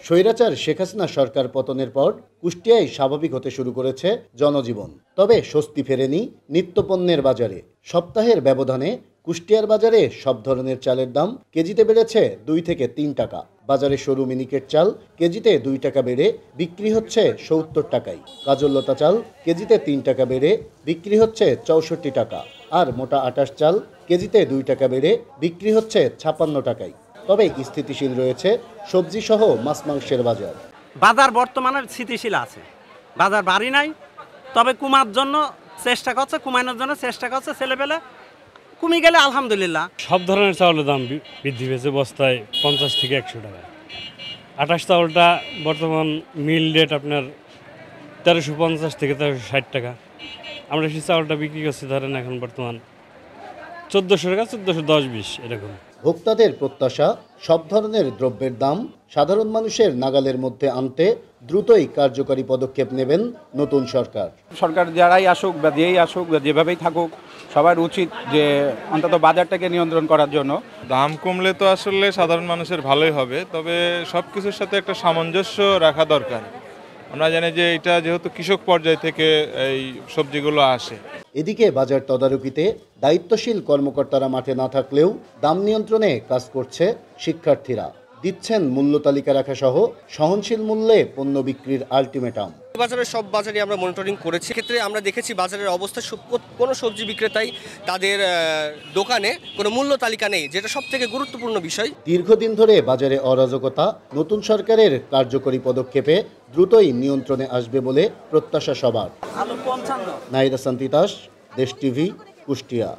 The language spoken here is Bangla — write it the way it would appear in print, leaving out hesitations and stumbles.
স্বৈরাচার শেখ হাসিনা সরকার পতনের পর কুষ্টিয়ায় স্বাভাবিক হতে শুরু করেছে জনজীবন। তবে স্বস্তি ফেরেনি নিত্যপণ্যের বাজারে। সপ্তাহের ব্যবধানে কুষ্টিয়ার বাজারে সব ধরনের চালের দাম কেজিতে বেড়েছে 2 থেকে 3 টাকা। বাজারে সরু মিনিকেট চাল কেজিতে 2 টাকা বেড়ে বিক্রি হচ্ছে 70 টাকায়। কাজললতা চাল কেজিতে 3 টাকা বেড়ে বিক্রি হচ্ছে 64 টাকা। আর মোটা আটাশ চাল কেজিতে 2 টাকা বেড়ে বিক্রি হচ্ছে 56 টাকায়। তবে স্থিতিশীল রয়েছে সবজি সহ মাছ মাংসের বাজার। বাজার বর্তমানে স্থিতিশীল আছে, বাজার বাড়ি নাই, তবে কমানোর জন্য চেষ্টা করছে ছেলেপেলে, কমে গেলে আলহামদুলিল্লাহ। সব ধরনের চাউলের দাম বৃদ্ধি পেয়েছে, বস্তায় 50 থেকে 100 টাকা। আটাশ চাউলটা বর্তমান মিল রেট আপনার 1350 থেকে 1360 টাকা। আমরা সেই চাউলটা বিক্রি করছি ধরেন এখন বর্তমান 1400 টাকা, 1410-20 এরকম। ভোক্তাদের প্রত্যাশা, সব ধরনের দ্রব্যের দাম সাধারণ মানুষের নাগালের মধ্যে আনতে দ্রুতই কার্যকরী পদক্ষেপ নেবেন নতুন সরকার। সরকার যারাই আসুক বা যেই আসুক বা যেভাবেই থাকুক, সবার উচিত যে অন্তত বাজারটাকে নিয়ন্ত্রণ করার জন্য। দাম কমলে তো আসলে সাধারণ মানুষের ভালোই হবে, তবে সব কিছুর সাথে একটা সামঞ্জস্য রাখা দরকার। আমরা জানি যে এটা যেহেতু কৃষক পর্যায় থেকে এই সবজিগুলো আসে। এদিকে বাজার তদারকিতে দায়িত্বশীল কর্মকর্তারা মাঠে না থাকলেও দাম নিয়ন্ত্রণে কাজ করছে শিক্ষার্থীরা। দিচ্ছেন মূল্য তালিকা রাখা সহ সহনশীল মূল্যে পণ্য বিক্রির আলটিমেটাম। বাজারের সব বাজারই আমরা মনিটরিং করেছি। ক্ষেত্রে আমরা দেখেছি বাজারের অবস্থা, কোনো সবজি বিক্রেতাই তাদের দোকানে কোনো মূল্য তালিকা নেই, যেটা সবথেকে গুরুত্বপূর্ণ বিষয়। দীর্ঘদিন ধরে বাজারে অরাজকতা নতুন সরকারের কার্যকরী পদক্ষেপে দ্রুতই নিয়ন্ত্রণে আসবে বলে প্রত্যাশা সবার। নাহিদ হাসান তিতাস, দেশ টিভি, কুষ্টিয়া।